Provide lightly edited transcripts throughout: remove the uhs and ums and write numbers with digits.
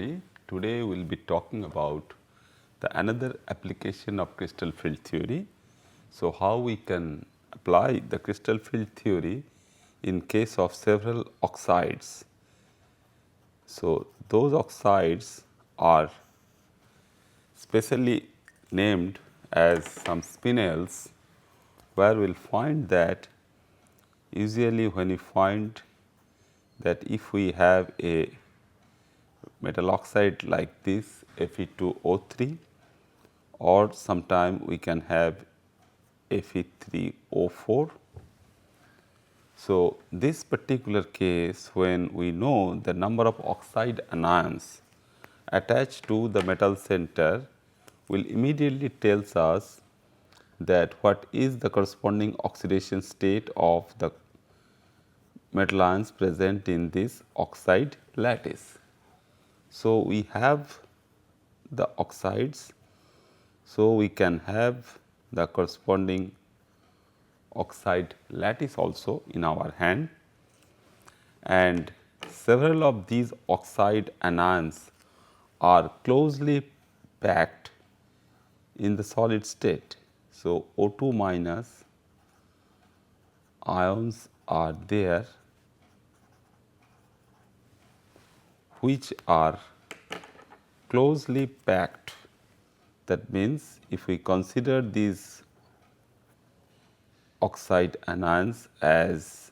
theory. Today we will be talking about the another application of crystal field theory. So, how we can apply the crystal field theory in case of several oxides. So, those oxides are specially named as some spinels, where we will find that usually when we find that if we have a metal oxide like this Fe2O3, or sometime we can have Fe3O4. So, this particular case, when we know the number of oxide anions attached to the metal center, will immediately tells us that what is the corresponding oxidation state of the metal ions present in this oxide lattice. So, we have the oxides, so we can have the corresponding oxide lattice also in our hand, and several of these oxide anions are closely packed in the solid state. So, O2 minus ions are there, which are closely packed. That means, if we consider these oxide anions as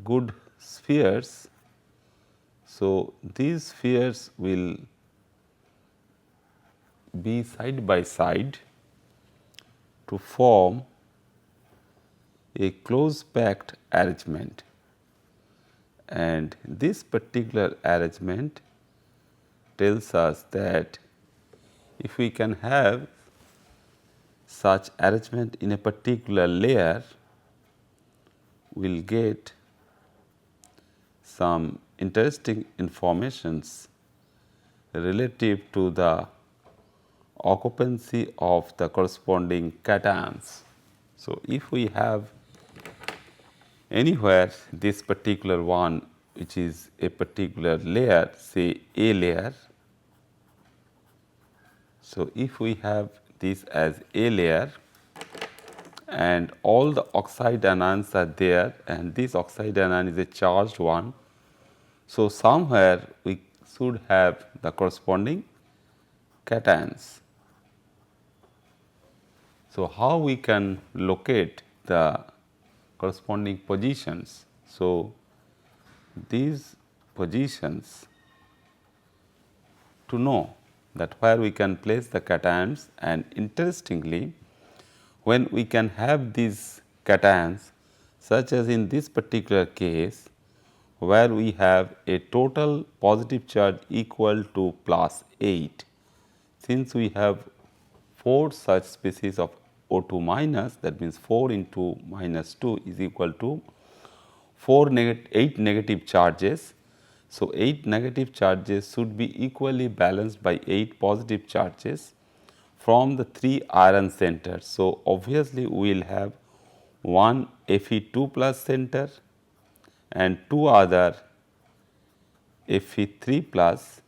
good spheres, so these spheres will be side by side to form a close packed arrangement, and this particular arrangement tells us that if we can have such arrangement in a particular layer, we will get some interesting informations relative to the occupancy of the corresponding cations. So, if we have anywhere this particular one, which is a particular layer, say A layer. So, if we have this as A layer and all the oxide anions are there, and this oxide anion is a charged one. So, somewhere we should have the corresponding cations. So, how we can locate the corresponding positions? So, these positions, to know that where we can place the cations, and interestingly, when we can have these cations, such as in this particular case, where we have a total positive charge equal to +8, since we have 4 such species of O2 minus, that means 4 into -2 is equal to 8 negative charges. So, 8 negative charges should be equally balanced by 8 positive charges from the 3 iron centers. So, obviously, we will have one Fe2 plus center and 2 other Fe3 plus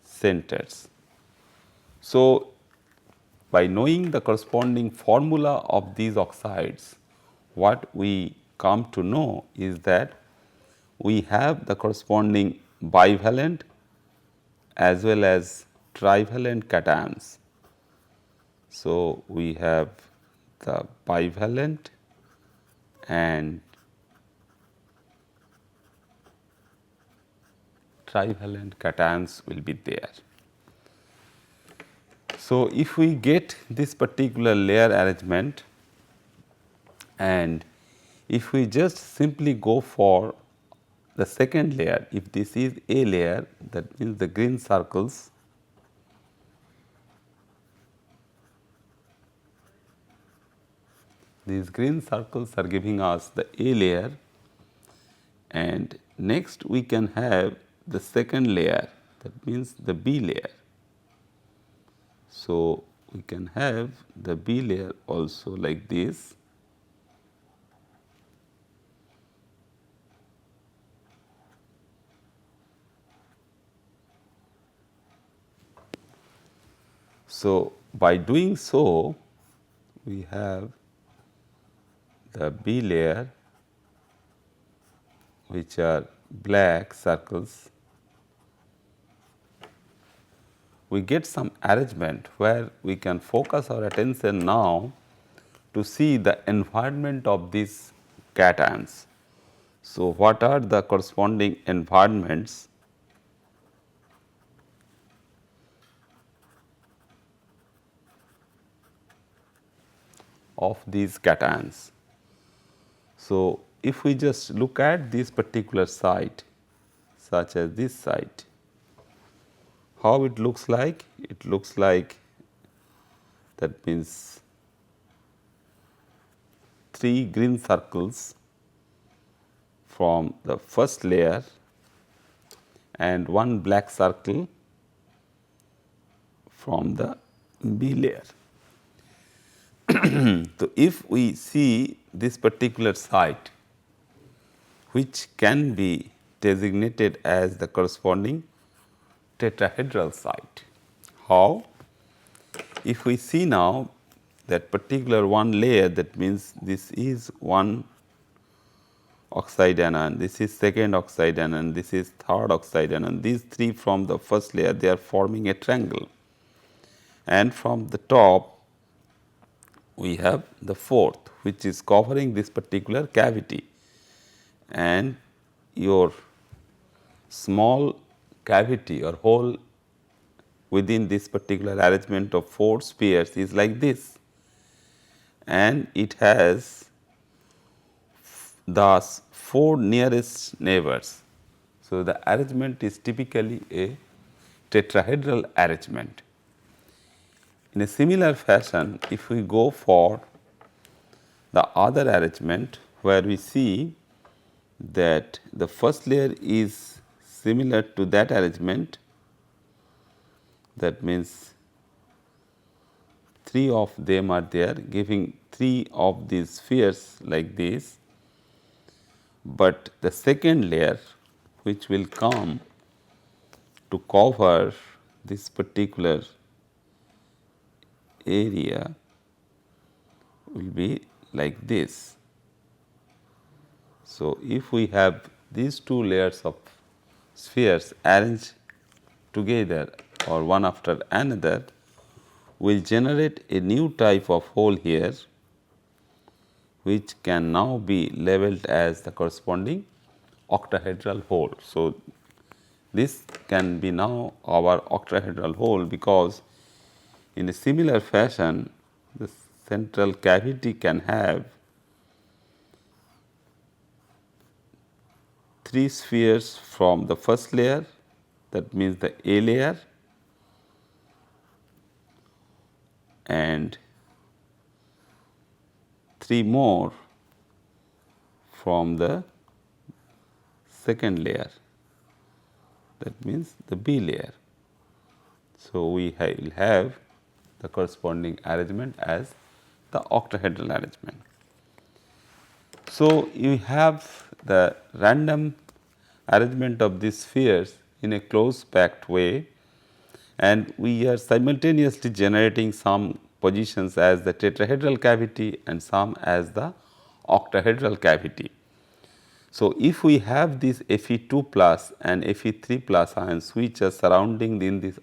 centers. So, by knowing the corresponding formula of these oxides, what we come to know is that we have the corresponding bivalent as well as trivalent cations. So, we have the bivalent and trivalent cations will be there. So, if we get this particular layer arrangement, and if we just simply go for the second layer, if this is A layer, that means the green circles, these green circles are giving us the A layer, and next we can have the second layer, that means the B layer. So, we can have the B layer also like this, So, by doing so, we have the B layer, which are black circles. We get some arrangement where we can focus our attention now to see the environment of these cations. So, what are the corresponding environments of these cations? So, if we just look at this particular site, such as this site, how it looks like? It looks like, that means 3 green circles from the first layer and 1 black circle from the B layer. So, if we see this particular site, which can be designated as the corresponding tetrahedral site. How? If we see now that particular one layer, that means this is one oxide anion, this is second oxide anion, this is third oxide anion, these 3 from the first layer, they are forming a triangle, and from the top we have the fourth, which is covering this particular cavity, and your small cavity or hole within this particular arrangement of 4 spheres is like this, and it has thus 4 nearest neighbors. So, the arrangement is typically a tetrahedral arrangement. In a similar fashion, if we go for the other arrangement, where we see that the first layer is similar to that arrangement, that means 3 of them are there, giving 3 of these spheres like this, but the second layer, which will come to cover this particular area, will be like this. So, if we have these 2 layers of spheres arranged together or one after another, we will generate a new type of hole here, which can now be labeled as the corresponding octahedral hole. So, this can be now our octahedral hole, because in a similar fashion the central cavity can have 3 spheres from the first layer, that means the A layer, and 3 more from the second layer, that means the B layer. So, we will have the corresponding arrangement as the octahedral arrangement. So, you have the random arrangement of these spheres in a close packed way, and we are simultaneously generating some positions as the tetrahedral cavity and some as the octahedral cavity. So, if we have these Fe2 plus and Fe3 plus ions which are surrounding in this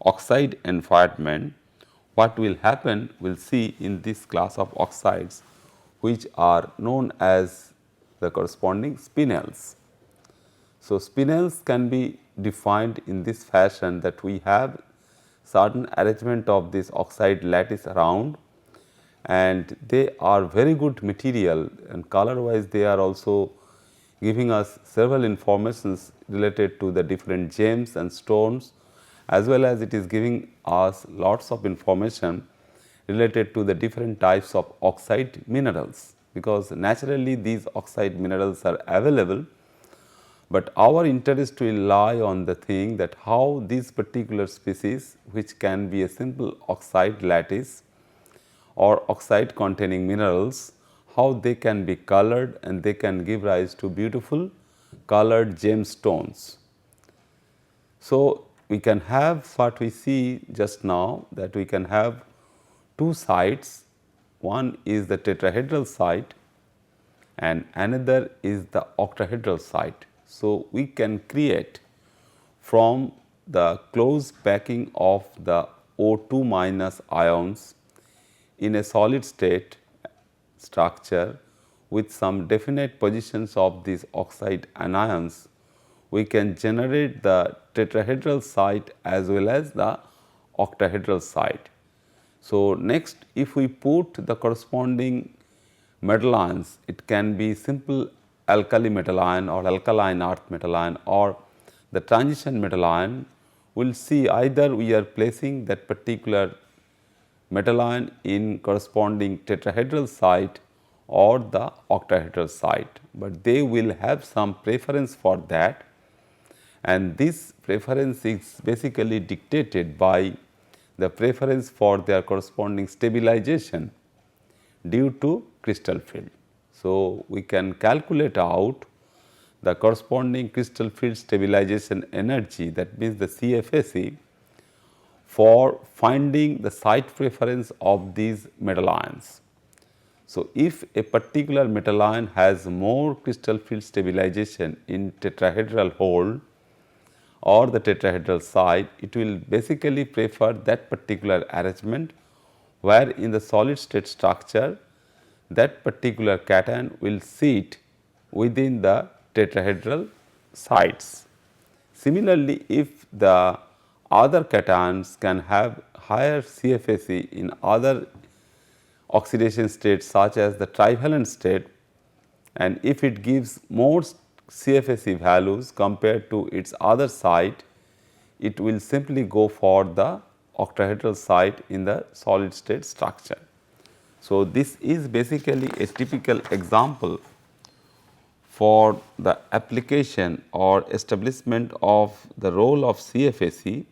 oxide environment, what will happen we will see in this class of oxides, which are known as the corresponding spinels. So, spinels can be defined in this fashion, that we have certain arrangement of this oxide lattice around, and they are very good material, and color wise they are also giving us several informations related to the different gems and stones, as well as it is giving us lots of information related to the different types of oxide minerals, because naturally these oxide minerals are available, but our interest will lie on the thing that how these particular species, which can be a simple oxide lattice or oxide containing minerals, how they can be colored and they can give rise to beautiful colored gemstones. So, we can have what we see just now, that we can have two sites. One is the tetrahedral site and another is the octahedral site. So, we can create from the close packing of the O2 minus ions in a solid state structure with some definite positions of these oxide anions, we can generate the tetrahedral site as well as the octahedral site. So, next if we put the corresponding metal ions, it can be simple alkali metal ion or alkaline earth metal ion or the transition metal ion. We will see either we are placing that particular metal ion in corresponding tetrahedral site or the octahedral site, but they will have some preference for that, and this preference is basically dictated by the preference for their corresponding stabilization due to crystal field. So, we can calculate out the corresponding crystal field stabilization energy, that means the CFSE, for finding the site preference of these metal ions. So, if a particular metal ion has more crystal field stabilization in tetrahedral hole or the tetrahedral site, it will basically prefer that particular arrangement, where in the solid state structure that particular cation will sit within the tetrahedral sites. Similarly, if the other cations can have higher CFSE in other oxidation states such as the trivalent state, and if it gives more CFSE values compared to its other site, it will simply go for the octahedral site in the solid state structure. So, this is basically a typical example for the application or establishment of the role of CFSE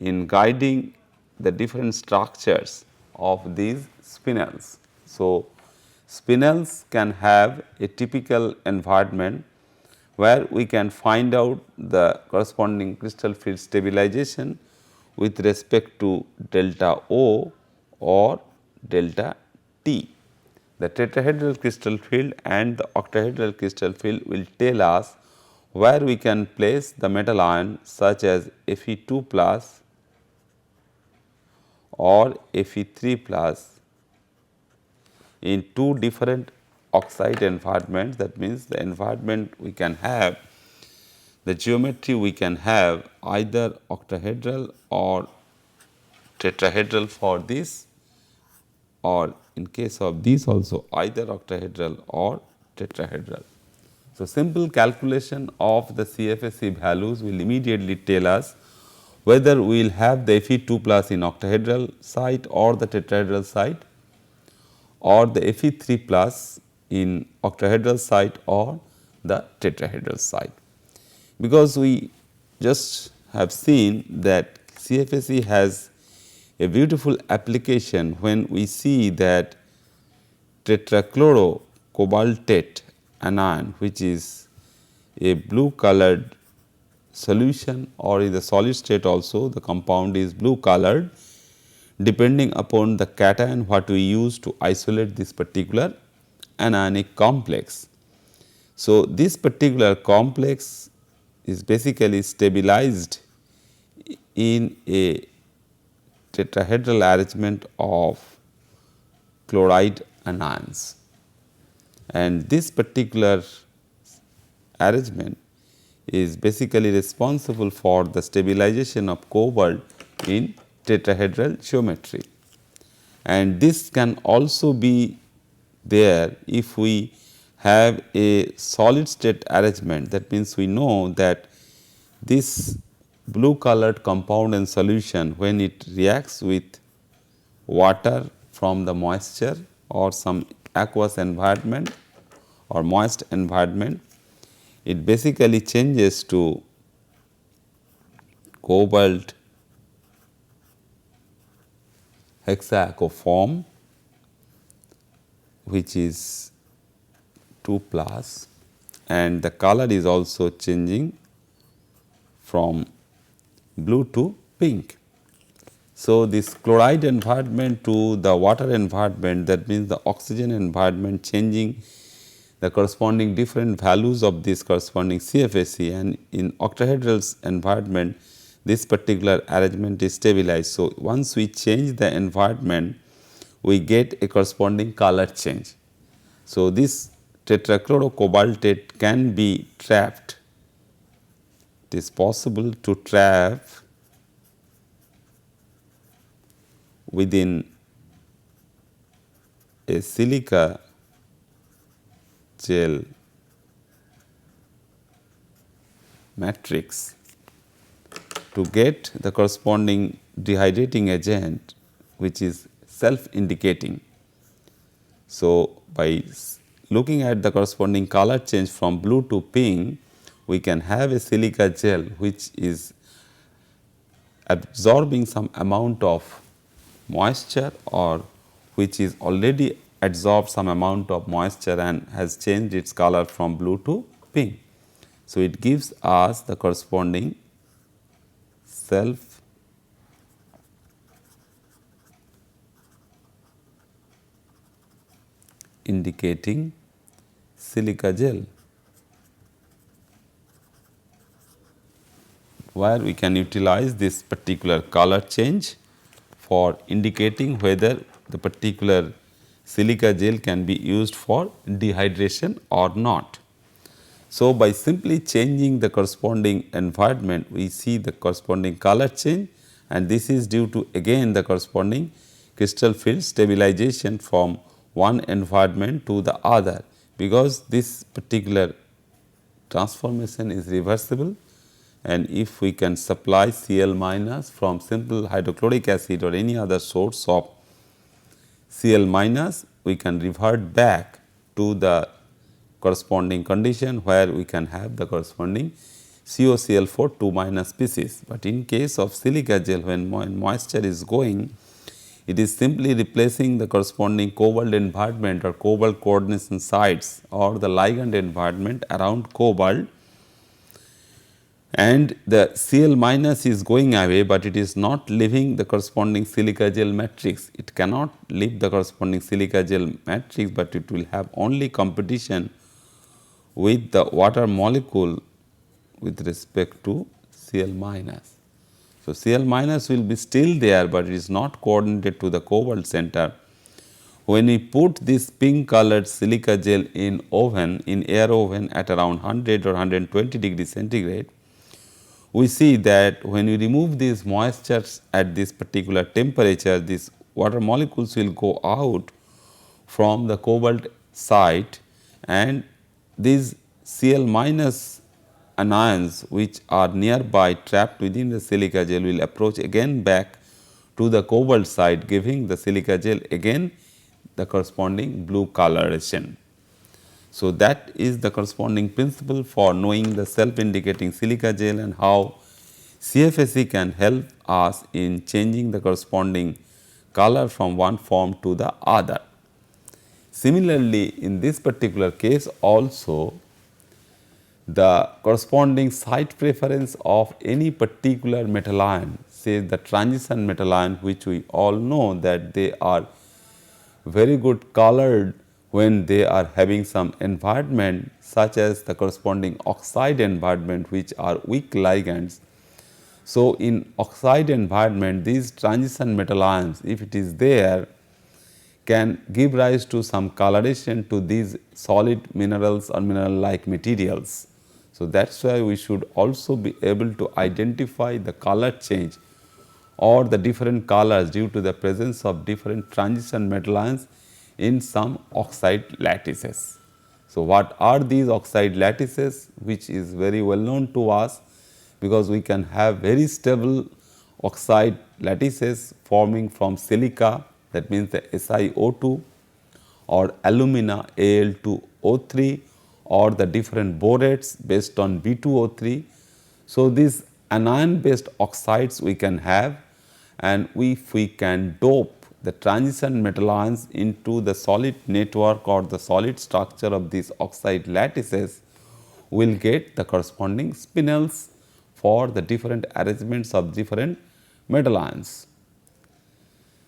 in guiding the different structures of these spinels. So, spinels can have a typical environment where we can find out the corresponding crystal field stabilization with respect to delta O or delta T. The tetrahedral crystal field and the octahedral crystal field will tell us where we can place the metal ion such as Fe2 plus or Fe3 plus in two different oxide environments. That means, the environment we can have, the geometry we can have either octahedral or tetrahedral for this, or in case of these also either octahedral or tetrahedral. So, simple calculation of the CFSE values will immediately tell us whether we will have the Fe2 plus in octahedral site or the tetrahedral site, or the Fe3 plus in octahedral site or the tetrahedral site. Because we just have seen that CFSE has a beautiful application when we see that tetrachlorocobaltate anion, which is a blue colored solution, or in the solid state also the compound is blue colored, depending upon the cation what we use to isolate this particular anionic complex. So, this particular complex is basically stabilized in a tetrahedral arrangement of chloride anions, and this particular arrangement is basically responsible for the stabilization of cobalt in tetrahedral geometry. And this can also be there if we have a solid state arrangement. That means, we know that this blue colored compound and solution, when it reacts with water from the moisture or some aqueous environment or moist environment, it basically changes to cobalt hexaquoform, which is 2 plus, and the color is also changing from blue to pink. So, this chloride environment to the water environment, that means the oxygen environment changing the corresponding different values of this corresponding CFSE, and in octahedral environment this particular arrangement is stabilized. So, once we change the environment we get a corresponding color change. So, this tetrachlorocobaltate can be trapped. It is possible to trap within a silica gel matrix to get the corresponding dehydrating agent which is self indicating. So, by looking at the corresponding color change from blue to pink, we can have a silica gel which is absorbing some amount of moisture or which is already absorbed some amount of moisture and has changed its color from blue to pink. So, it gives us the corresponding self indicating silica gel, where we can utilize this particular color change for indicating whether the particular silica gel can be used for dehydration or not. So, by simply changing the corresponding environment, we see the corresponding color change, and this is due to again the corresponding crystal field stabilization from one environment to the other, because this particular transformation is reversible, and if we can supply Cl minus from simple hydrochloric acid or any other source of Cl minus, we can revert back to the corresponding condition where we can have the corresponding COCl4 2 minus species. But in case of silica gel, when moisture is going, it is simply replacing the corresponding cobalt environment or cobalt coordination sites or the ligand environment around cobalt, and the Cl minus is going away, but it is not leaving the corresponding silica gel matrix. It cannot leave the corresponding silica gel matrix, but it will have only competition with the water molecule with respect to Cl minus. So, Cl minus will be still there, but it is not coordinated to the cobalt center. When we put this pink colored silica gel in oven, in air oven at around 100 or 120 degrees centigrade, we see that when we remove these moistures at this particular temperature, these water molecules will go out from the cobalt site, and these Cl minus anions which are nearby trapped within the silica gel will approach again back to the cobalt side, giving the silica gel again the corresponding blue coloration. So, that is the corresponding principle for knowing the self indicating silica gel and how CFSE can help us in changing the corresponding color from one form to the other. Similarly, in this particular case also, the corresponding site preference of any particular metal ion, say the transition metal ion, which we all know that they are very good colored when they are having some environment such as the corresponding oxide environment, which are weak ligands. So, in oxide environment, these transition metal ions, if it is there, can give rise to some coloration to these solid minerals or mineral like materials. So, that is why we should also be able to identify the color change or the different colors due to the presence of different transition metal ions in some oxide lattices. So, what are these oxide lattices, which is very well known to us, because we can have very stable oxide lattices forming from silica, that means the SiO2, or alumina Al2O3, or the different borates based on B2O3. So, these anion based oxides we can have, and if we can dope the transition metal ions into the solid network or the solid structure of these oxide lattices, we will get the corresponding spinels for the different arrangements of different metal ions.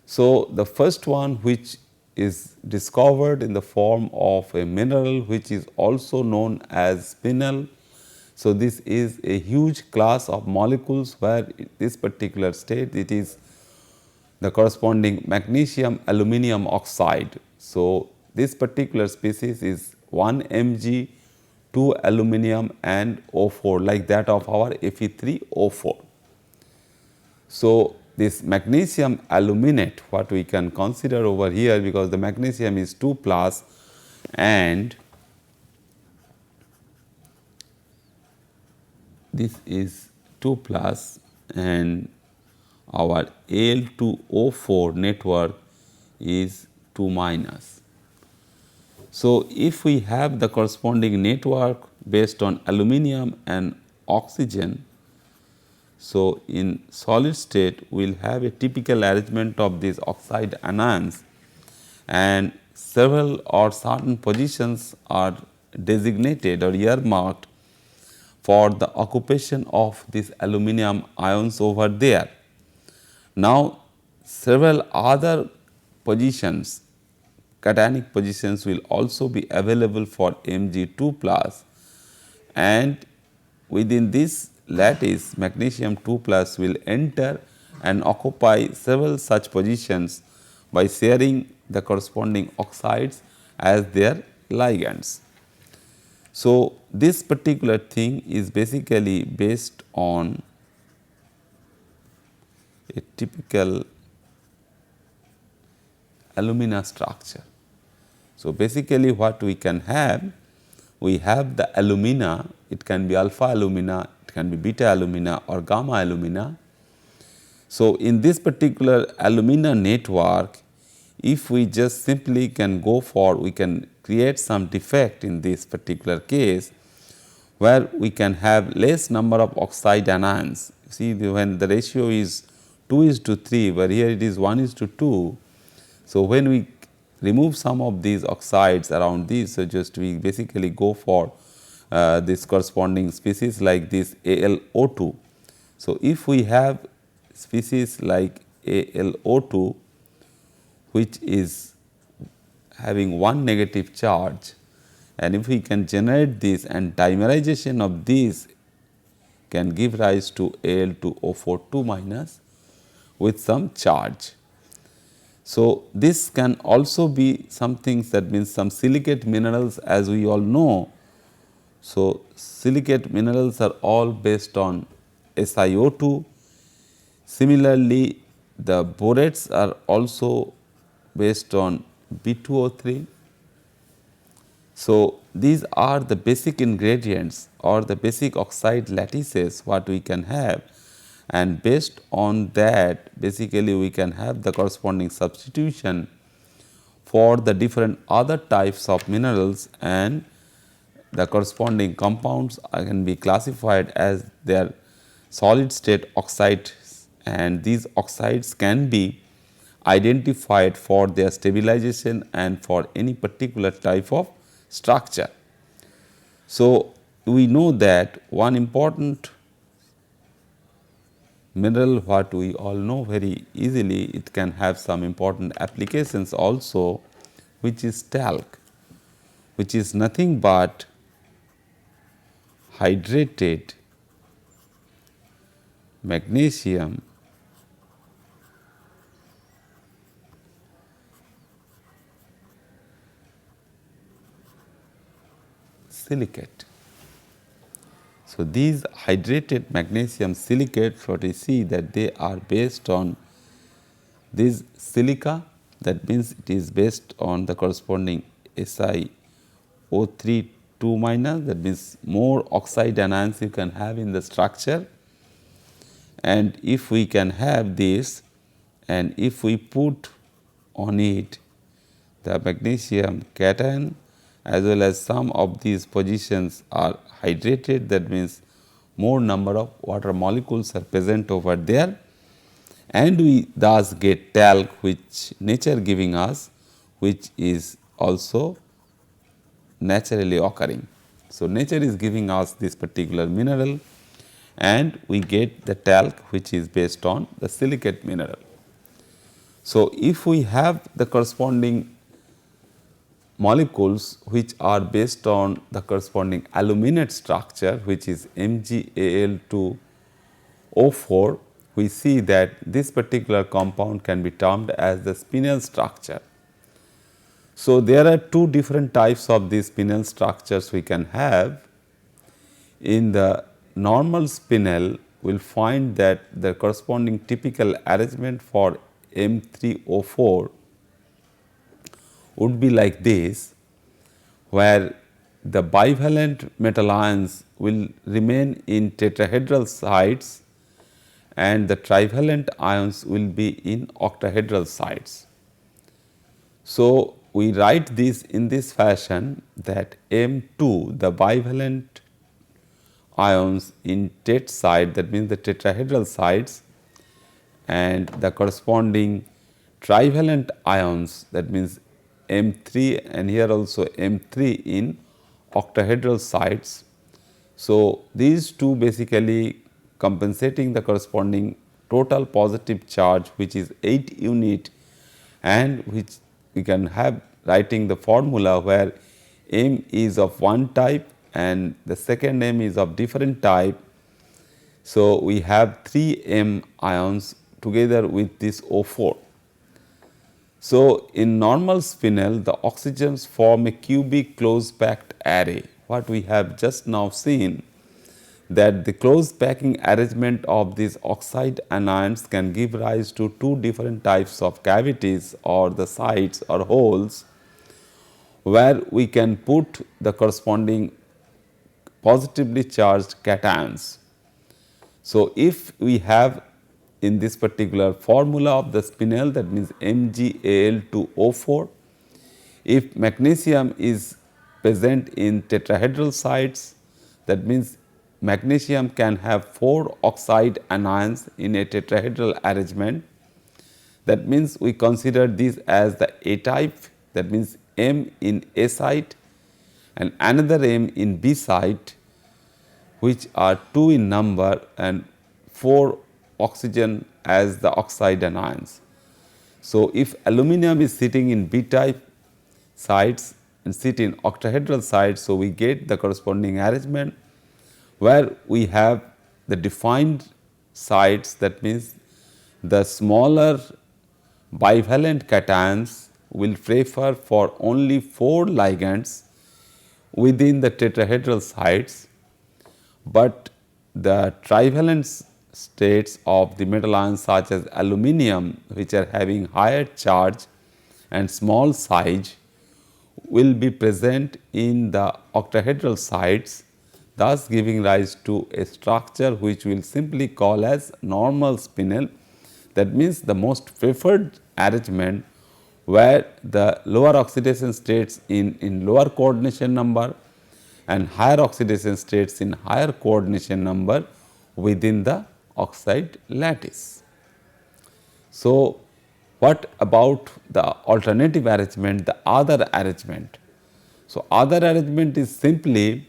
So, the first one which is discovered in the form of a mineral which is also known as spinel. So, this is a huge class of molecules where this particular state it is the corresponding magnesium aluminum oxide. So, this particular species is 1 Mg, 2 aluminum and O4 like that of our Fe3O4. So, this magnesium aluminate what we can consider over here, because the magnesium is 2 plus and this is 2 plus and our Al2O4 network is 2 minus. So, if we have the corresponding network based on aluminum and oxygen, so in solid state we will have a typical arrangement of these oxide anions, and several or certain positions are designated or earmarked for the occupation of these aluminum ions over there. Now, several other positions, cationic positions will also be available for Mg2 plus, and within this lattice magnesium 2 plus will enter and occupy several such positions by sharing the corresponding oxides as their ligands. So, this particular thing is basically based on a typical alumina structure. So, basically what we can have, we have the alumina, it can be alpha alumina, it can be beta alumina or gamma alumina. So, in this particular alumina network, if we just simply can go for, we can create some defect in this particular case, where we can have less number of oxide anions. See, when the ratio is 2:3, where here it is 1:2. So, when we remove some of these oxides around these, so just we basically go for this corresponding species like this AlO2. So, if we have species like AlO2 which is having one negative charge, and if we can generate this, and dimerization of these can give rise to Al2O4 2 minus with some charge. So, this can also be some things, that means some silicate minerals, as we all know. So, silicate minerals are all based on SiO2. Similarly, the borates are also based on B2O3. So, these are the basic ingredients or the basic oxide lattices what we can have, and based on that basically we can have the corresponding substitution for the different other types of minerals, and the corresponding compounds can be classified as their solid state oxides, and these oxides can be identified for their stabilization and for any particular type of structure. So, we know that one important mineral what we all know very easily, it can have some important applications also, which is talc, which is nothing but hydrated magnesium silicate. So, these hydrated magnesium silicates, what we see that they are based on this silica, that means it is based on the corresponding SiO3 2 minus, that means more oxide anions you can have in the structure. And if we can have this, and if we put on it the magnesium cation, as well as some of these positions are hydrated, that means more number of water molecules are present over there, and we thus get talc, which nature giving us, which is also naturally occurring. So, nature is giving us this particular mineral, and we get the talc, which is based on the silicate mineral. So, if we have the corresponding molecules which are based on the corresponding aluminate structure, which is MgAl2O4, we see that this particular compound can be termed as the spinel structure. So, there are two different types of these spinel structures we can have. In the normal spinel, we will find that the corresponding typical arrangement for M3O4 would be like this, where the bivalent metal ions will remain in tetrahedral sites and the trivalent ions will be in octahedral sites. So, we write this in this fashion that M2, the bivalent ions in tet side, that means the tetrahedral sites, and the corresponding trivalent ions, that means M3 and here also M3 in octahedral sites. So, these two basically compensating the corresponding total positive charge, which is 8 unit, and which we can have writing the formula where M is of one type and the second M is of different type. So, we have 3 M ions together with this O4. So, in normal spinel, the oxygens form a cubic closed packed array. What we have just now seen, that the closed packing arrangement of these oxide anions can give rise to two different types of cavities or the sites or holes, where we can put the corresponding positively charged cations. So, if we have in this particular formula of the spinel, that means MgAl2O4, if magnesium is present in tetrahedral sites, that means magnesium can have 4 oxide anions in a tetrahedral arrangement. That means we consider this as the A type, that means M in A site and another M in B site, which are 2 in number and 4 oxygen as the oxide anions. So, if aluminum is sitting in B type sites and sit in octahedral sites, so we get the corresponding arrangement where we have the defined sites, that means the smaller bivalent cations will prefer for only 4 ligands within the tetrahedral sites, but the trivalent states of the metal ions such as aluminum, which are having higher charge and small size, will be present in the octahedral sites, thus giving rise to a structure which we will simply call as normal spinel. That means the most preferred arrangement, where the lower oxidation states in lower coordination number and higher oxidation states in higher coordination number within the oxide lattice. So, what about the alternative arrangement, the other arrangement? So, other arrangement is simply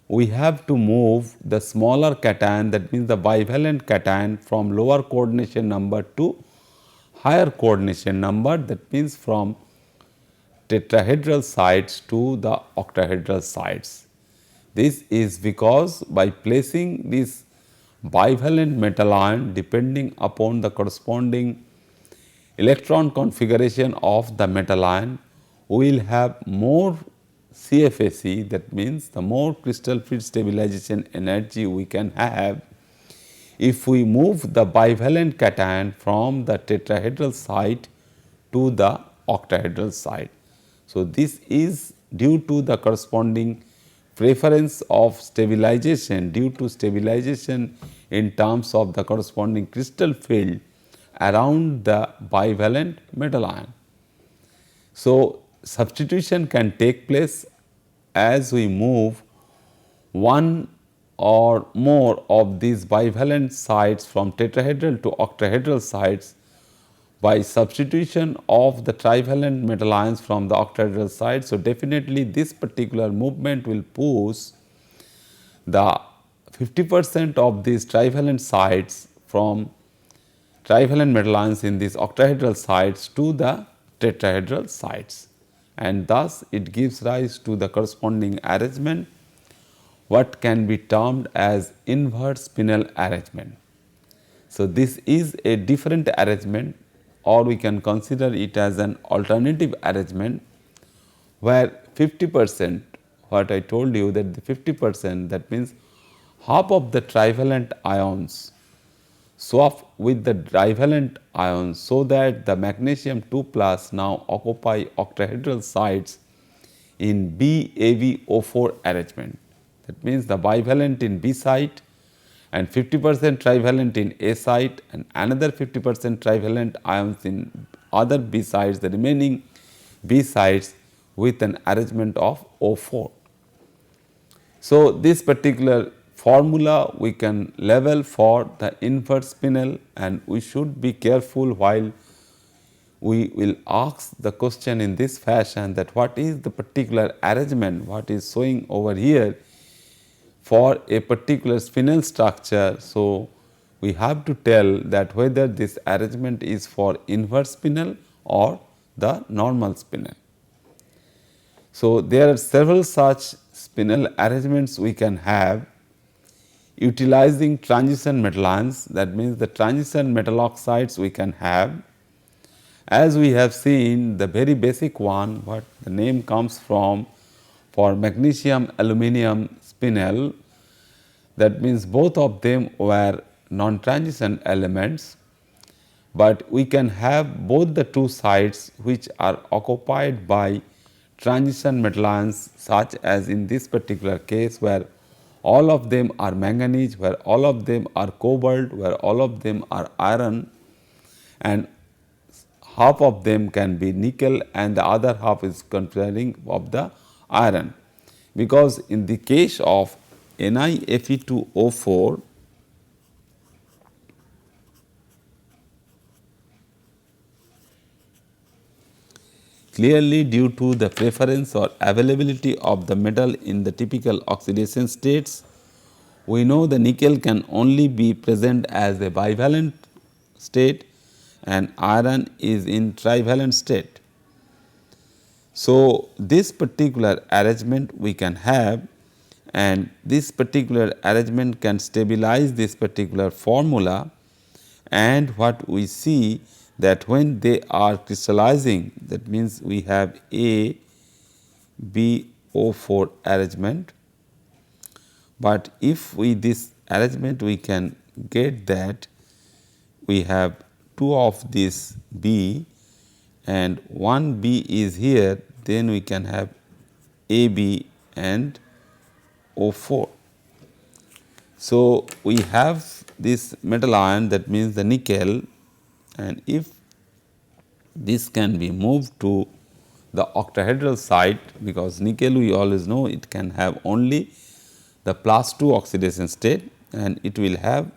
we have to move the smaller cation, that means the bivalent cation, from lower coordination number to higher coordination number, that means from tetrahedral sites to the octahedral sites. This is because by placing this bivalent metal ion depending upon the corresponding electron configuration of the metal ion, we will have more CFAC, that means the more crystal field stabilization energy we can have if we move the bivalent cation from the tetrahedral site to the octahedral site. So, this is due to the corresponding preference of stabilization, due to stabilization in terms of the corresponding crystal field around the bivalent metal ion. So, substitution can take place as we move one or more of these bivalent sites from tetrahedral to octahedral sites by substitution of the trivalent metal ions from the octahedral site. So, definitely this particular movement will push the 50% of these trivalent sites from trivalent metal ions in these octahedral sites to the tetrahedral sites, and thus it gives rise to the corresponding arrangement what can be termed as inverse spinel arrangement. So, this is a different arrangement, or we can consider it as an alternative arrangement where 50%, what I told you that the 50%, that means half of the trivalent ions swap with the divalent ions, so that the magnesium 2 plus now occupy octahedral sites in BaVO4 arrangement. That means the bivalent in B site and 50% trivalent in A site and another 50% trivalent ions in other B sites, the remaining B sites with an arrangement of O4. So, this particular formula we can level for the inverse spinel, and we should be careful while we will ask the question in this fashion, that what is the particular arrangement what is showing over here for a particular spinel structure. So, we have to tell that whether this arrangement is for inverse spinel or the normal spinel. So, there are several such spinel arrangements we can have utilizing transition metal ions, that means the transition metal oxides we can have. As we have seen, the very basic one, what the name comes from, for magnesium aluminum spinel, that means both of them were non-transition elements, but we can have both the two sides which are occupied by transition metal ions, such as in this particular case where all of them are manganese, where all of them are cobalt, where all of them are iron, and half of them can be nickel and the other half is consisting of the iron. Because in the case of NiFe2O4, clearly due to the preference or availability of the metal in the typical oxidation states, we know the nickel can only be present as a bivalent state and iron is in trivalent state. So, this particular arrangement we can have, and this particular arrangement can stabilize this particular formula, and what we see that when they are crystallizing, that means we have AbO4 arrangement, but if we this arrangement we can get that we have two of this B and one B is here, then we can have AB and O4. So, we have this metal ion, that means the nickel, and if this can be moved to the octahedral site, because nickel we always know it can have only the +2 oxidation state and it will have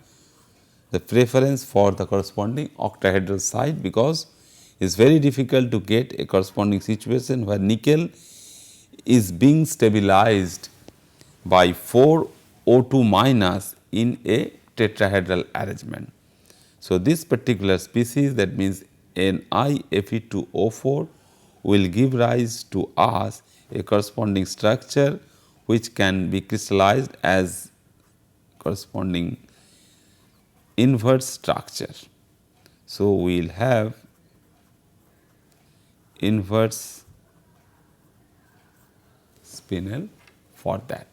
the preference for the corresponding octahedral site, because it is very difficult to get a corresponding situation where nickel is being stabilized by 4 O2 minus in a tetrahedral arrangement. So, this particular species, that means NiFe2O4, will give rise to us a corresponding structure which can be crystallized as corresponding inverse structure. So, we will have inverse spinel for that.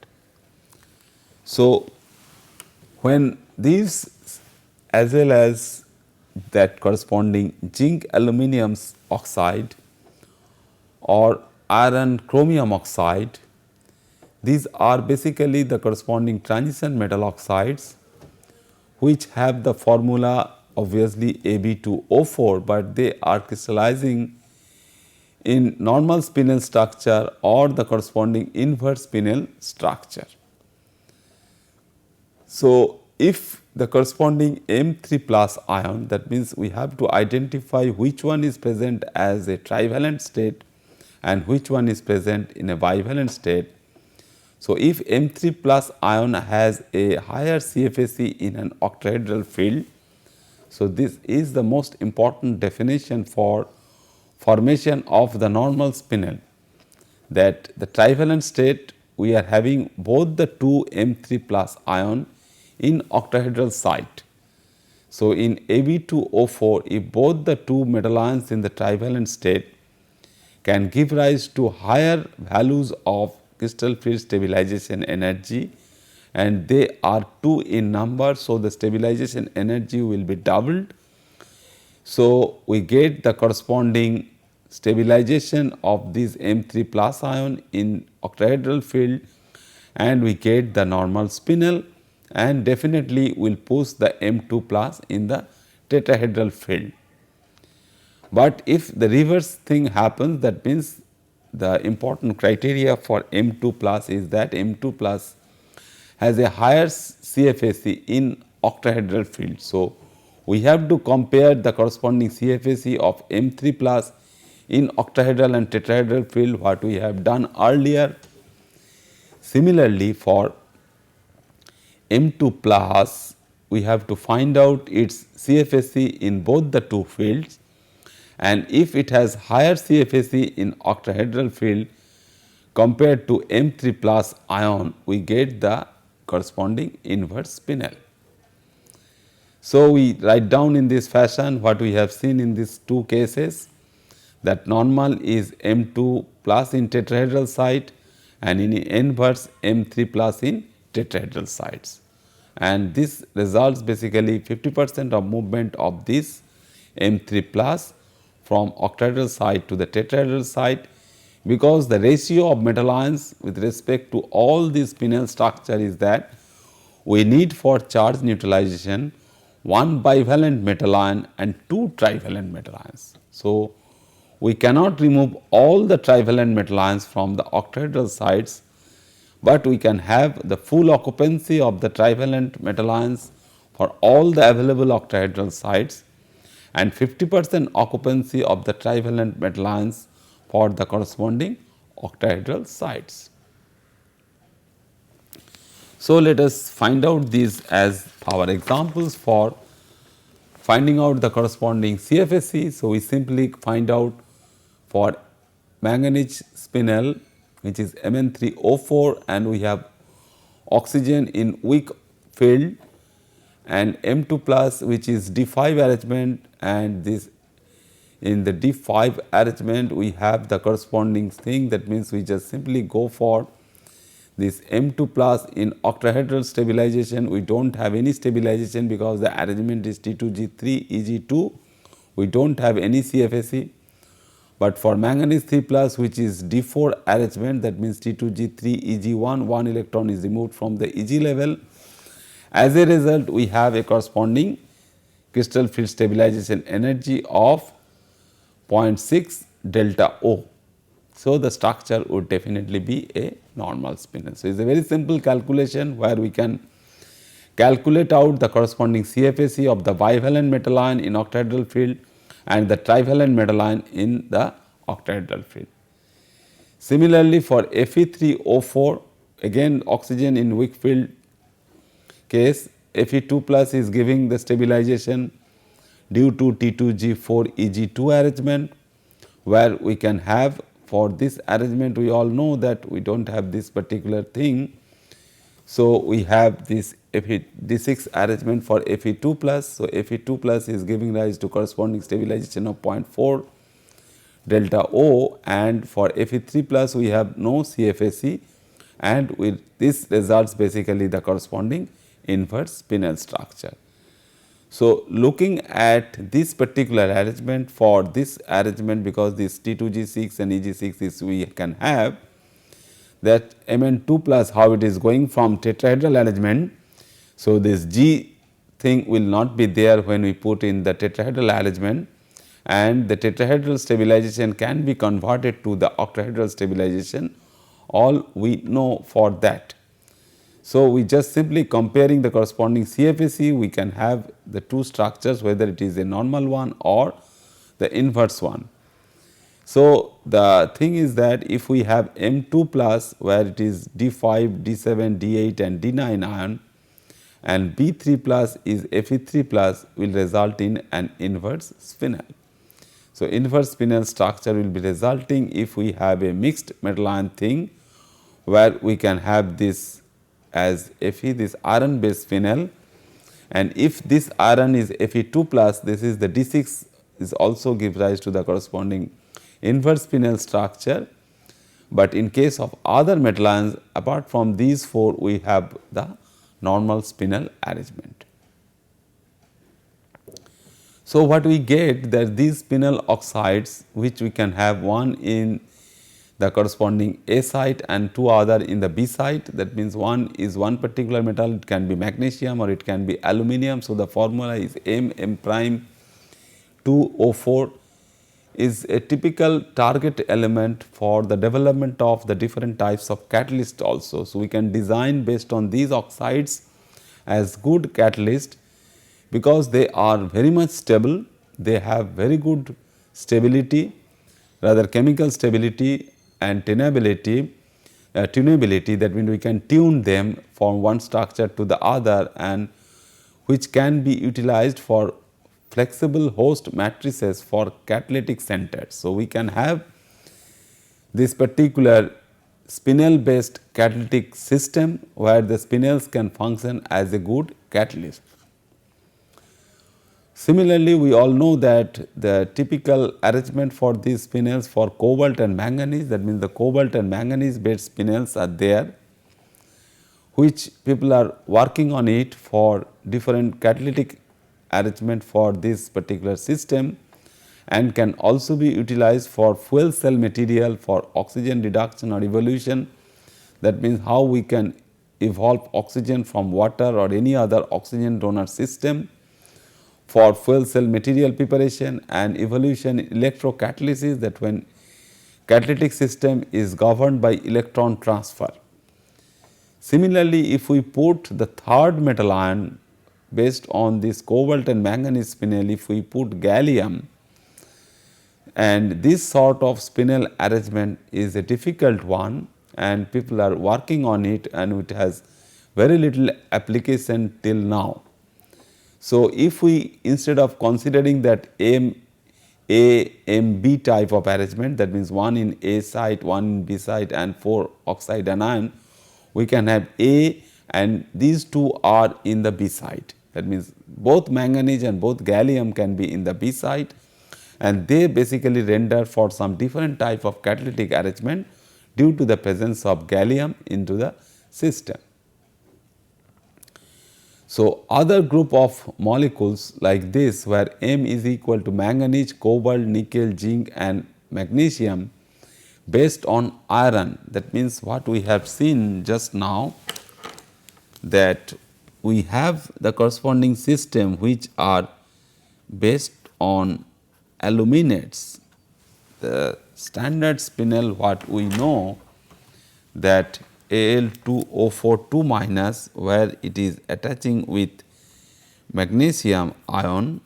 So, when these as well as that corresponding zinc aluminum oxide or iron chromium oxide, these are basically the corresponding transition metal oxides which have the formula obviously Ab2O4, but they are crystallizing in normal spinel structure or the corresponding inverse spinel structure. So, if the corresponding M3 plus ion, that means we have to identify which one is present as a trivalent state and which one is present in a bivalent state. So, if M3 plus ion has a higher CFAC in an octahedral field, so this is the most important definition for formation of the normal spinel, that the trivalent state we are having both the two M3 plus ion in octahedral site. So, in Ab2O4, if both the two metal ions in the trivalent state can give rise to higher values of crystal field stabilization energy, and they are 2 in number. So, the stabilization energy will be doubled. So, we get the corresponding stabilization of this M3 plus ion in octahedral field, and we get the normal spinel, and definitely will push the M2 plus in the tetrahedral field. But if the reverse thing happens, that means the important criteria for M2 plus is that M2 plus has a higher CFAC in octahedral field. So, we have to compare the corresponding CFAC of M3 plus in octahedral and tetrahedral field, what we have done earlier. Similarly, for M2 plus, we have to find out its CFAC in both the two fields, and if it has higher CFAC in octahedral field compared to M3 plus ion, we get the corresponding inverse spinel. So, we write down in this fashion what we have seen in these two cases, that normal is M2 plus in tetrahedral site and in inverse M3 plus in tetrahedral sites. And this results basically 50% of movement of this M3 plus from octahedral site to the tetrahedral site, because the ratio of metal ions with respect to all this spinel structure is that we need for charge neutralization one bivalent metal ion and two trivalent metal ions. So, we cannot remove all the trivalent metal ions from the octahedral sites, but we can have the full occupancy of the trivalent metal ions for all the available octahedral sites and 50% occupancy of the trivalent metal ions for the corresponding octahedral sites. So, let us find out these as our examples for finding out the corresponding CFAC. So, we simply find out for manganese spinel, which is Mn3O4, and we have oxygen in weak field, and M2 plus, which is D5 arrangement, and this in the D5 arrangement we have the corresponding thing. That means, we just simply go for this M2 plus in octahedral stabilization. We do not have any stabilization because the arrangement is T2G3 Eg2, we do not have any CFAC. But for manganese 3 plus, which is D4 arrangement, that means T2G3 Eg1, 1 electron is removed from the Eg level. As a result, we have a corresponding crystal field stabilization energy of 0.6 delta O. So, the structure would definitely be a normal spinel. So, it is a very simple calculation where we can calculate out the corresponding CFAC of the bivalent metal ion in octahedral field and the trivalent metal ion in the octahedral field. Similarly, for Fe3O4, again oxygen in weak field case, Fe2 plus is giving the stabilization due to T2G4 Eg2 arrangement, where we can have for this arrangement we all know that we do not have this particular thing. So, we have this D6 arrangement for Fe2 plus. So, Fe2 plus is giving rise to corresponding stabilization of 0.4 delta O, and for Fe3 plus we have no CFAC, and with this results basically the corresponding inverse spinel structure. So, looking at this particular arrangement, for this arrangement, because this T2G6 and Eg6 is we can have that Mn2 plus how it is going from tetrahedral arrangement. So, this G thing will not be there when we put in the tetrahedral arrangement, and the tetrahedral stabilization can be converted to the octahedral stabilization, all we know for that. So, we just simply comparing the corresponding CFAC, we can have the two structures, whether it is a normal one or the inverse one. So, the thing is that if we have M2 plus where it is D5, D7, D8 and D9 ion, and B3 plus is Fe3 plus, will result in an inverse spinel. So, inverse spinel structure will be resulting if we have a mixed metal ion thing where we can have this as Fe, this iron based spinel, and if this iron is Fe2 plus, this is the D6 is also give rise to the corresponding inverse spinel structure. But in case of other metal ions, apart from these four, we have the normal spinel arrangement. So, what we get that these spinel oxides, which we can have one in the corresponding A site and two other in the B site, that means one is one particular metal, it can be magnesium or it can be aluminum. So, the formula is M prime 2O4 is a typical target element for the development of the different types of catalyst also. So, we can design based on these oxides as good catalyst because they are very much stable, they have very good stability, rather chemical stability and tunability, that means we can tune them from one structure to the other, and which can be utilized for flexible host matrices for catalytic centers. So, we can have this particular spinel based catalytic system where the spinels can function as a good catalyst. Similarly, we all know that the typical arrangement for these spinels for cobalt and manganese, that means the cobalt and manganese based spinels are there, which people are working on it for different catalytic arrangement for this particular system, and can also be utilized for fuel cell material for oxygen reduction or evolution. That means how we can evolve oxygen from water or any other oxygen donor system for fuel cell material preparation, and evolution electrocatalysis, that when catalytic system is governed by electron transfer. Similarly, if we put the third metal ion based on this cobalt and manganese spinel, if we put gallium, and this sort of spinel arrangement is a difficult one and people are working on it, and it has very little application till now. So, if we instead of considering that M B type of arrangement, that means one in A site, one in B site and 4 oxide anion, we can have A and these two are in the B site. That means both manganese and both gallium can be in the B site, and they basically render for some different type of catalytic arrangement due to the presence of gallium into the system. So, other group of molecules like this where M is equal to manganese, cobalt, nickel, zinc and magnesium based on iron. That means what we have seen just now, that we have the corresponding system which are based on aluminates. The standard spinel, what we know that Al2O4 2 minus, where it is attaching with magnesium ion,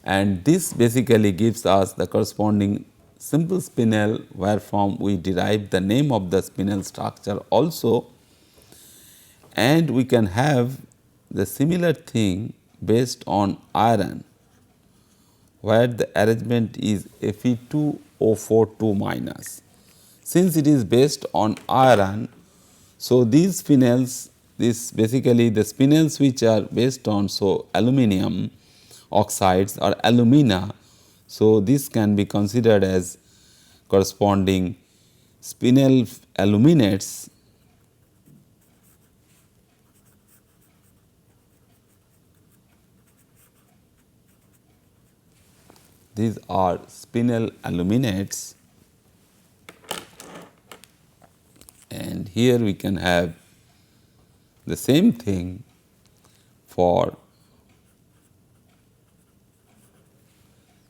and this basically gives us the corresponding simple spinel, where from we derive the name of the spinel structure also, and we can have the similar thing based on iron, where the arrangement is Fe2O4 2 minus. Since it is based on iron, so these spinels, this basically the spinels which are based on aluminum oxides or alumina, so this can be considered as corresponding spinel aluminates. These are spinel aluminates, and here we can have the same thing for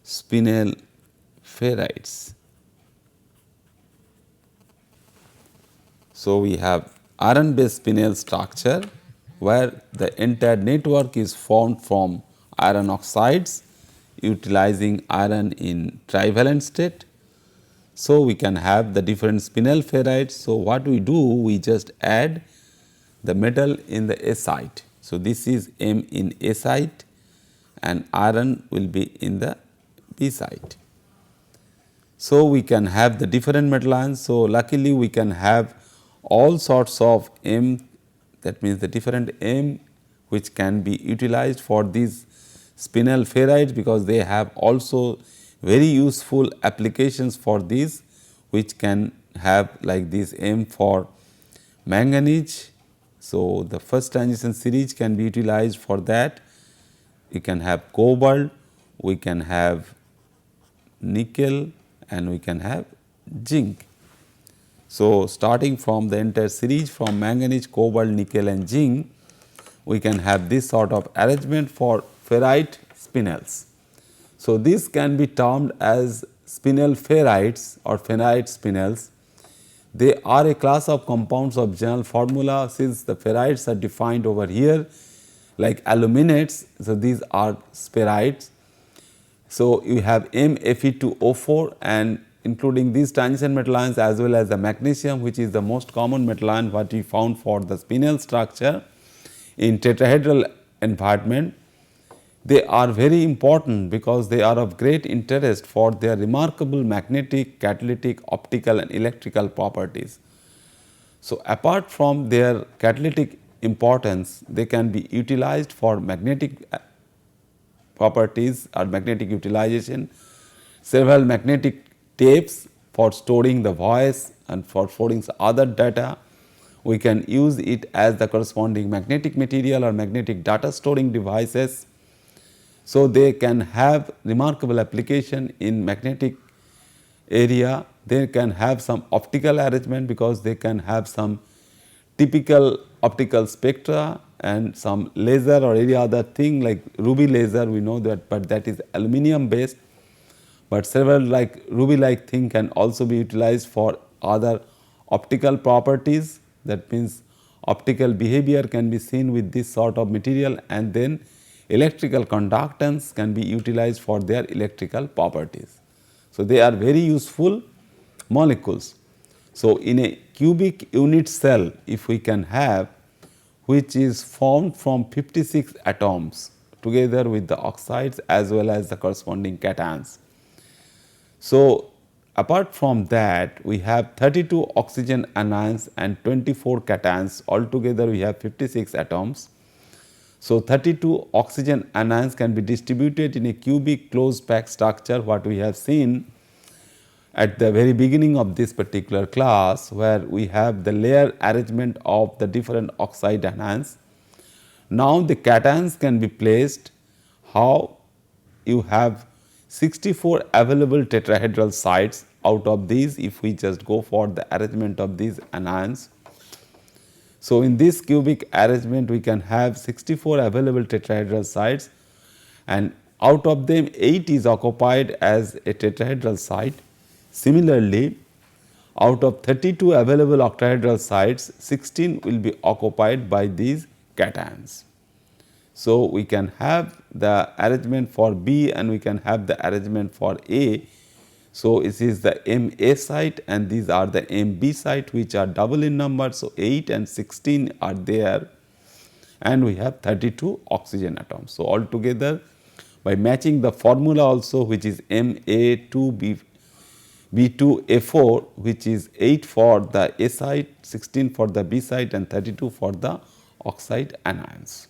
spinel ferrites. So, we have iron based spinel structure where the entire network is formed from iron oxides utilizing iron in trivalent state. So, we can have the different spinel ferrites. So, what we do, we just add the metal in the A site. So, this is M in A site and iron will be in the B site. So, we can have the different metal ions. So, luckily we can have all sorts of M, that means the different M which can be utilized for these spinel ferrites, because they have also very useful applications for these, which can have like this M for manganese. So, the first transition series can be utilized for that. We can have cobalt, we can have nickel and we can have zinc. So, starting from the entire series from manganese, cobalt, nickel and zinc, we can have this sort of arrangement for ferrite spinels. So, this can be termed as spinel ferrites or ferrite spinels. They are a class of compounds of general formula, since the ferrites are defined over here like aluminates. So, these are sperites. So, you have MFe2O4 and including these transition metal ions as well as the magnesium, which is the most common metal ion what we found for the spinel structure in tetrahedral environment. They are very important because they are of great interest for their remarkable magnetic, catalytic, optical and electrical properties. So, apart from their catalytic importance, they can be utilized for magnetic properties or magnetic utilization. Several magnetic tapes for storing the voice and for storing other data. We can use it as the corresponding magnetic material or magnetic data storing devices. So, they can have remarkable application in magnetic area. They can have some optical arrangement because they can have some typical optical spectra and some laser or any other thing like ruby laser, we know that, but that is aluminum based. But several like ruby like thing can also be utilized for other optical properties. That means optical behavior can be seen with this sort of material, and then electrical conductance can be utilized for their electrical properties. So, they are very useful molecules. So, in a cubic unit cell, if we can have, which is formed from 56 atoms together with the oxides as well as the corresponding cations. So, apart from that, we have 32 oxygen anions and 24 cations. Altogether we have 56 atoms. So, 32 oxygen anions can be distributed in a cubic closed pack structure, what we have seen at the very beginning of this particular class, where we have the layer arrangement of the different oxide anions. Now, the cations can be placed. How? You have 64 available tetrahedral sites. Out of these, if we just go for the arrangement of these anions. So, in this cubic arrangement, we can have 64 available tetrahedral sites, and out of them 8 is occupied as a tetrahedral site. Similarly, out of 32 available octahedral sites, 16 will be occupied by these cations. So, we can have the arrangement for B and we can have the arrangement for A. So, this is the MA site and these are the MB site, which are double in number. So, 8 and 16 are there and we have 32 oxygen atoms. So, altogether by matching the formula also, which is Ma2B2A4, which is 8 for the A site, 16 for the B site and 32 for the oxide anions.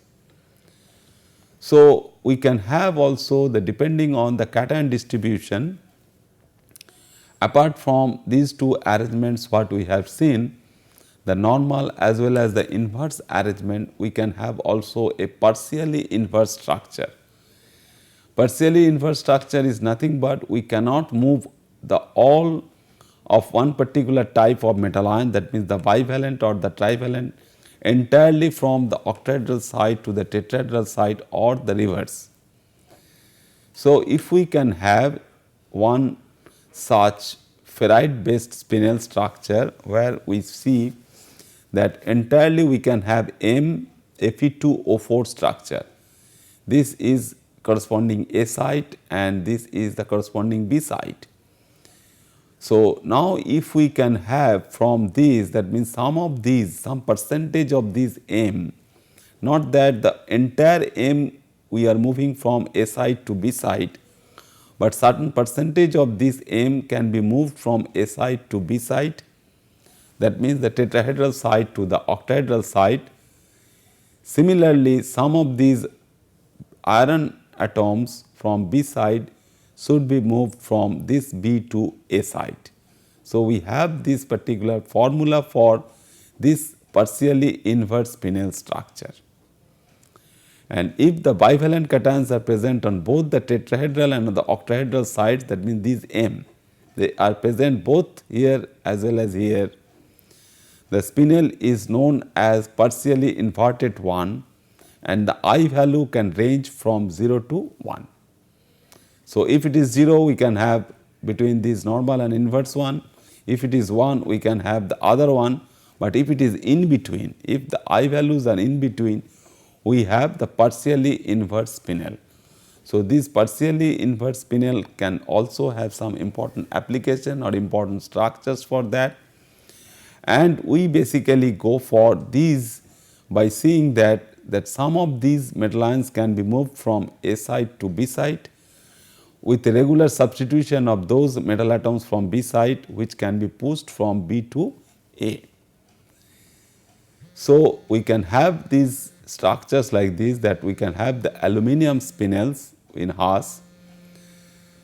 So, we can have also the, depending on the cation distribution, apart from these two arrangements what we have seen, the normal as well as the inverse arrangement, we can have also a partially inverse structure. Partially inverse structure is nothing but we cannot move the all of one particular type of metal ion, that means the bivalent or the trivalent, entirely from the octahedral site to the tetrahedral site or the reverse. So, if we can have one such ferrite based spinel structure where we see that entirely we can have MFe2O4 structure. This is corresponding A site and this is the corresponding B site. So, now if we can have from these, that means some of these, some percentage of these M, not that the entire M we are moving from A site to B site, but certain percentage of this M can be moved from A site to B site. That means the tetrahedral site to the octahedral site. Similarly, some of these iron atoms from B side should be moved from this B to A site. So, we have this particular formula for this partially inverse spinel structure. And if the bivalent cations are present on both the tetrahedral and the octahedral sides, that means these M, they are present both here as well as here. The spinel is known as partially inverted one and the I value can range from 0 to 1. So, if it is 0 we can have between this normal and inverse one, if it is 1 we can have the other one, but if it is in between, if the I values are in between, we have the partially inverse spinel. So, this partially inverse spinel can also have some important application or important structures for that, and we basically go for these by seeing that some of these metal ions can be moved from A site to B site with a regular substitution of those metal atoms from B site which can be pushed from B to A. So, we can have these structures like this, that we can have the aluminum spinels in Haas.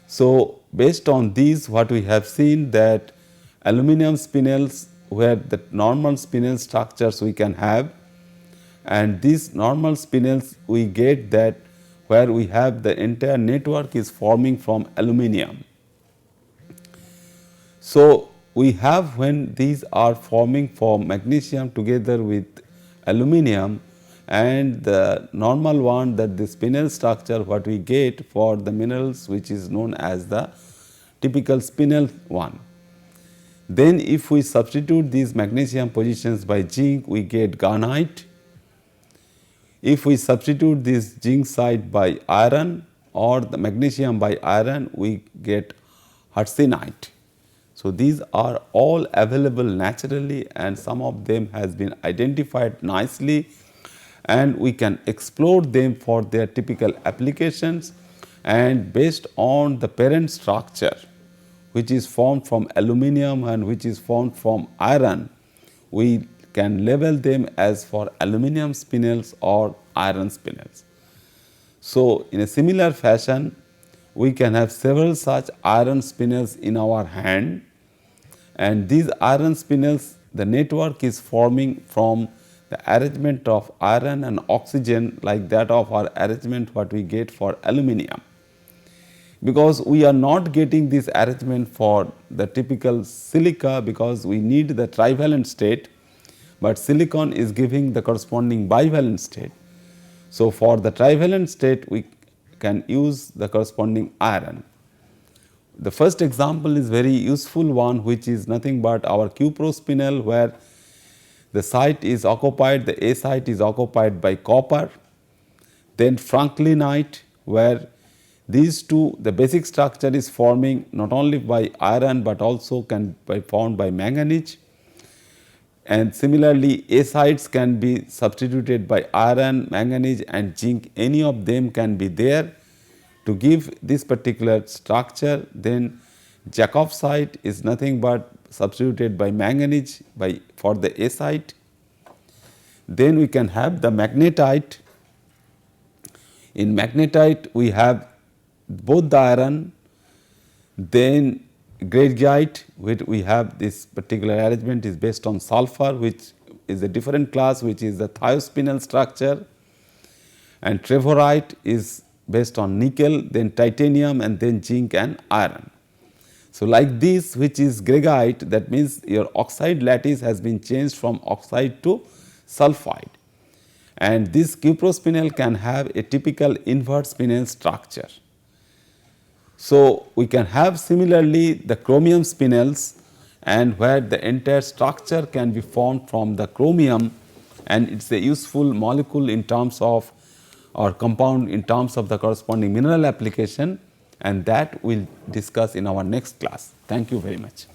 So, based on these what we have seen that aluminum spinels where the normal spinel structures we can have, and these normal spinels we get that where we have the entire network is forming from aluminum. So, we have when these are forming from magnesium together with aluminum, and the normal one that the spinel structure what we get for the minerals which is known as the typical spinel one. Then if we substitute these magnesium positions by zinc, we get garnite. If we substitute this zinc site by iron or the magnesium by iron, we get hertzianite. So, these are all available naturally and some of them has been identified nicely, and we can explore them for their typical applications, and based on the parent structure which is formed from aluminum and which is formed from iron, we can label them as for aluminum spinels or iron spinels. So, in a similar fashion we can have several such iron spinels in our hand, and these iron spinels, the network is forming from the arrangement of iron and oxygen like that of our arrangement what we get for aluminum. Because we are not getting this arrangement for the typical silica because we need the trivalent state, but silicon is giving the corresponding bivalent state. So, for the trivalent state we can use the corresponding iron. The first example is very useful one, which is nothing but our cuprospinel, where the site is occupied, the A site is occupied by copper. Then franklinite, where these two, the basic structure is forming not only by iron but also can be formed by manganese, and similarly A sites can be substituted by iron, manganese and zinc, any of them can be there to give this particular structure. Then Jacobsite is nothing but substituted by manganese for the A site. Then we can have the magnetite. In magnetite we have both the iron, then greigite, which we have this particular arrangement is based on sulfur, which is a different class, which is the thiospinel structure, and trevorite is based on nickel, then titanium and then zinc and iron. So, like this, which is greigite, that means your oxide lattice has been changed from oxide to sulfide, and this cuprospinel can have a typical invert spinel structure. So, we can have similarly the chromium spinels, and where the entire structure can be formed from the chromium, and it is a useful molecule in terms of or compound in terms of the corresponding mineral application, and that we will discuss in our next class. Thank you very much.